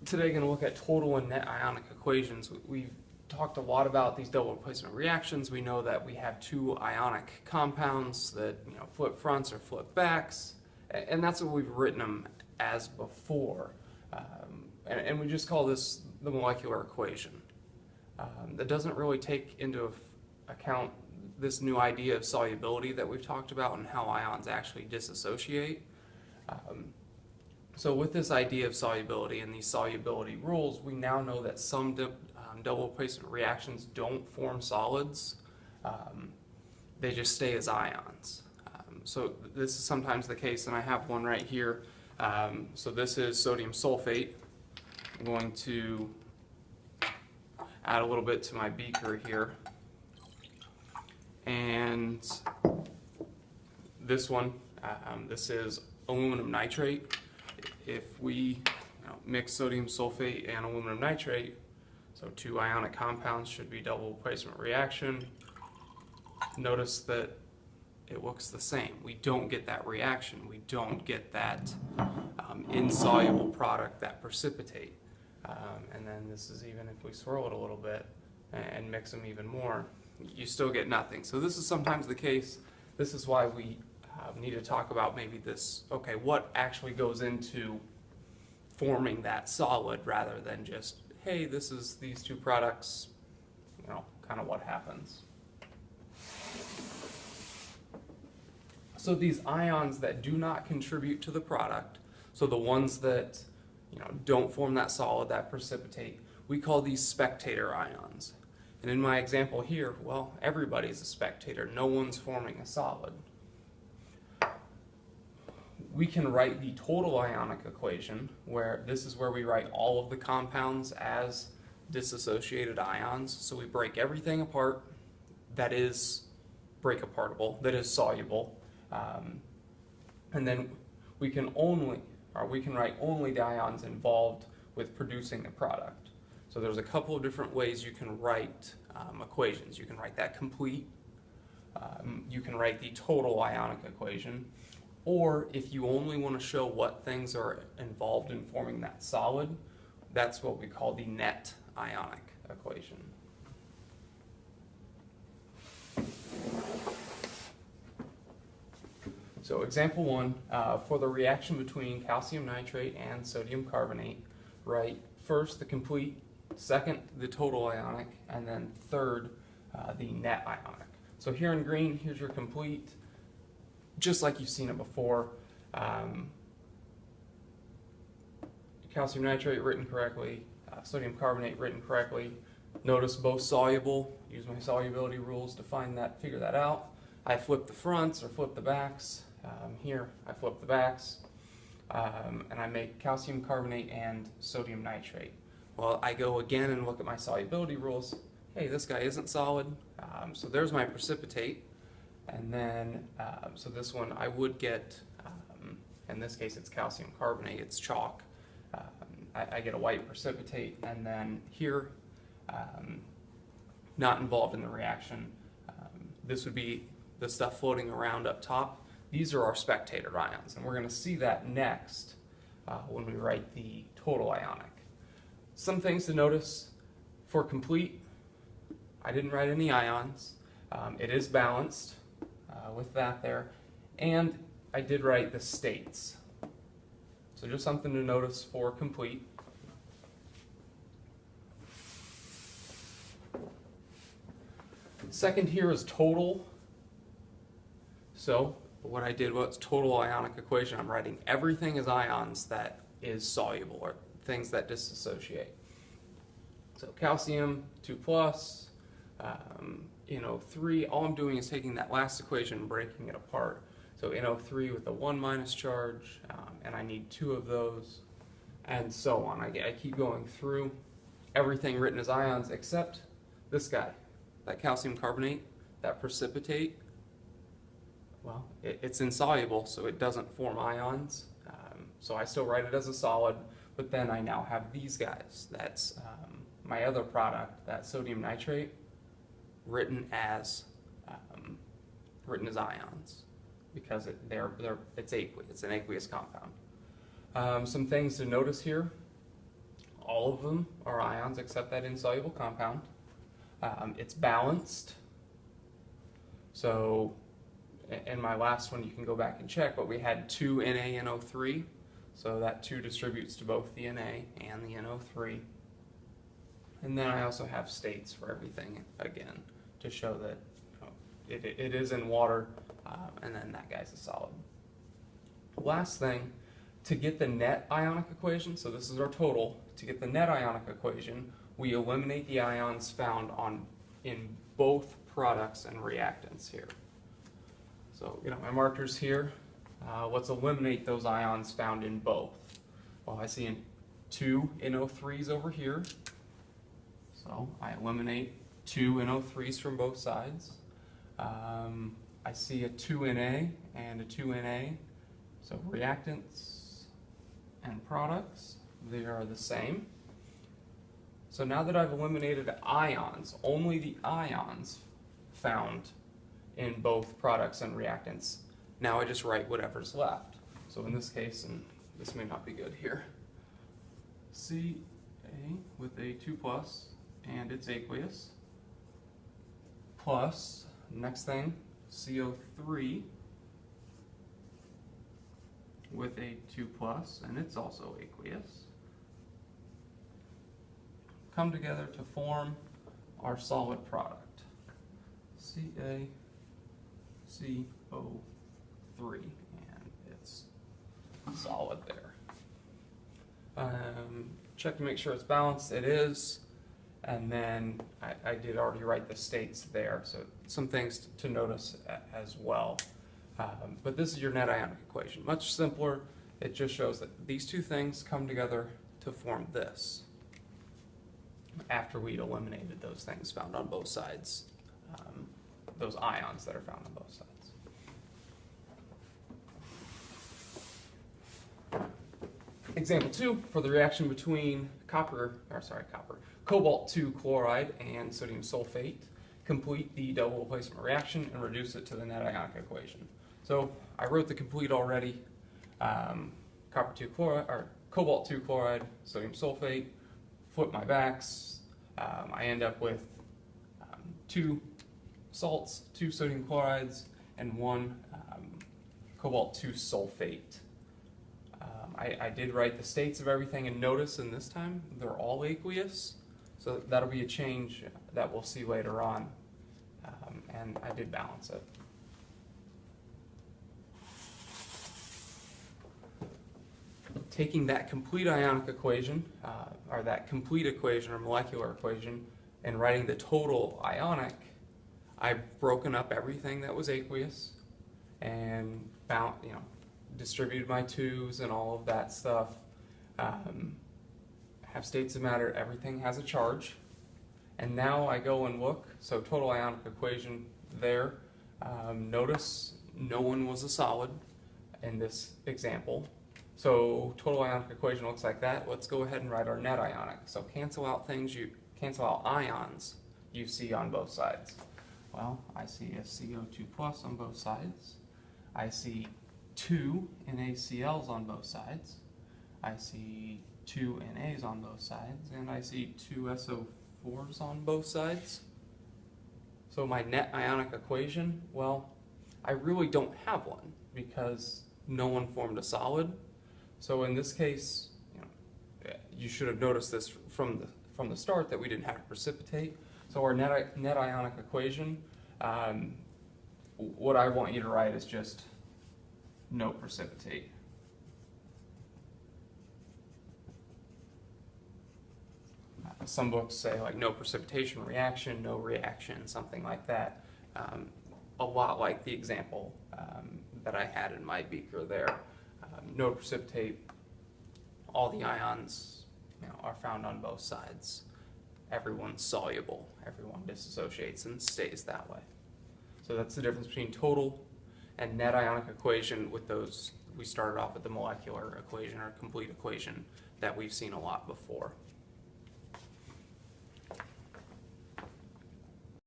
Today, going to look at total and net ionic equations. We've talked a lot about these double replacement reactions. We know that we have two ionic compounds that flip fronts or flip backs, and that's what we've written them as before. And we just call this the molecular equation. That doesn't really take into account this new idea of solubility that we've talked about and how ions actually dissociate. So with this idea of solubility and these solubility rules, we now know that some double replacement reactions don't form solids. They just stay as ions. So this is sometimes the case, and I have one right here. So this is sodium sulfate. I'm going to add a little bit to my beaker here. And this one, this is aluminum nitrate. If we mix sodium sulfate and aluminum nitrate, so two ionic compounds should be double replacement reaction. Notice that it looks the same. We don't get that reaction. We don't get that insoluble product, that precipitate. And then this is even if we swirl it a little bit and mix them even more, you still get nothing. So this is sometimes the case. This is why we need to talk about maybe this, okay, what actually goes into forming that solid rather than just, hey, this is these two products, kind of what happens. So these ions that do not contribute to the product, so the ones that don't form that solid, that precipitate, we call these spectator ions. And in my example here, well, everybody's a spectator. No one's forming a solid. We can write the total ionic equation, where this is where we write all of the compounds as dissociated ions. So we break everything apart that is break-apartable, that is soluble, and then we can write only the ions involved with producing the product. So there's a couple of different ways you can write equations. You can write that complete. You can write the total ionic equation. Or if you only want to show what things are involved in forming that solid, that's what we call the net ionic equation. So example one, for the reaction between calcium nitrate and sodium carbonate, write first the complete, second the total ionic, and then third the net ionic. So here in green, here's your complete. Just like you've seen it before, calcium nitrate written correctly, sodium carbonate written correctly. Notice both soluble. Use my solubility rules to figure that out. I flip the fronts or flip the backs. Here I flip the backs, and I make calcium carbonate and sodium nitrate. Well, I go again and look at my solubility rules. Hey, this guy isn't solid, so there's my precipitate. And then, so this one I would get, in this case it's calcium carbonate, it's chalk. I get a white precipitate, and then here, not involved in the reaction. This would be the stuff floating around up top. These are our spectator ions, and we're going to see that next when we write the total ionic. Some things to notice for complete, I didn't write any ions. It is balanced. With that there, and I did write the states. So just something to notice for complete. Second here is total. So what I did was total ionic equation. I'm writing everything as ions that is soluble, or things that dissociate. So calcium 2+, NO3, all I'm doing is taking that last equation and breaking it apart. So NO3 with a 1- charge, and I need 2 of those, and so on. I keep going through everything written as ions except this guy, that calcium carbonate, that precipitate. Well, it's insoluble, so it doesn't form ions. So I still write it as a solid, but then I now have these guys. That's my other product, that sodium nitrate, written as ions, because it's aqueous. It's an aqueous compound. Some things to notice here. all of them are ions except that insoluble compound. It's balanced. So in my last one, you can go back and check, but we had 2 NaNO3. So that 2 distributes to both the Na and the NO3. And then I also have states for everything, again, to show that it is in water, and then that guy's a solid. Last thing, to get the net ionic equation, so this is our total, to get the net ionic equation, we eliminate the ions found in both products and reactants here. So, my markers here, let's eliminate those ions found in both. Well, I see 2 NO3s over here, so I eliminate 2 NO3s from both sides. I see a 2Na and a 2Na, so reactants and products, they are the same. So now that I've eliminated ions, only the ions found in both products and reactants, now I just write whatever's left. So in this case, and this may not be good here, Ca with a 2 plus, and it's aqueous, plus, next thing, CO3 with a 2 plus, and it's also aqueous, come together to form our solid product, CaCO3, and it's solid there. Check to make sure it's balanced. It is. And then I did already write the states there, so some things to notice as well. But this is your net ionic equation. Much simpler. It just shows that these two things come together to form this after we'd eliminated those things found on both sides, those ions that are found on both sides. Example 2, for the reaction between cobalt 2 chloride and sodium sulfate, complete the double replacement reaction and reduce it to the net ionic equation. So I wrote the complete already. Cobalt 2 chloride, sodium sulfate, flip my backs. I end up with 2 salts, 2 sodium chlorides, and 1 cobalt 2 sulfate. I did write the states of everything, and notice in this time they're all aqueous, so that'll be a change that we'll see later on, and I did balance it. Taking that complete ionic equation, or that complete equation or molecular equation, and writing the total ionic, I've broken up everything that was aqueous and distributed my 2s and all of that stuff. Have states of matter, everything has a charge. And now I go and look, so total ionic equation there. Notice no one was a solid in this example. So total ionic equation looks like that. Let's go ahead and write our net ionic. So cancel out ions you see on both sides. Well, I see a CO2 plus on both sides. I see 2 NaCl's on both sides. I see 2 Nas on both sides, and I see 2 SO4s on both sides. So my net ionic equation, well, I really don't have one because no one formed a solid. So in this case, you should have noticed this from the start that we didn't have to precipitate. So our net ionic equation, what I want you to write is just no precipitate. Some books say like no precipitation reaction, no reaction, something like that. A lot like the example that I had in my beaker there. No precipitate, all the ions are found on both sides. Everyone's soluble, everyone dissociates and stays that way. So that's the difference between total and net ionic equation. With those, we started off with the molecular equation or complete equation that we've seen a lot before.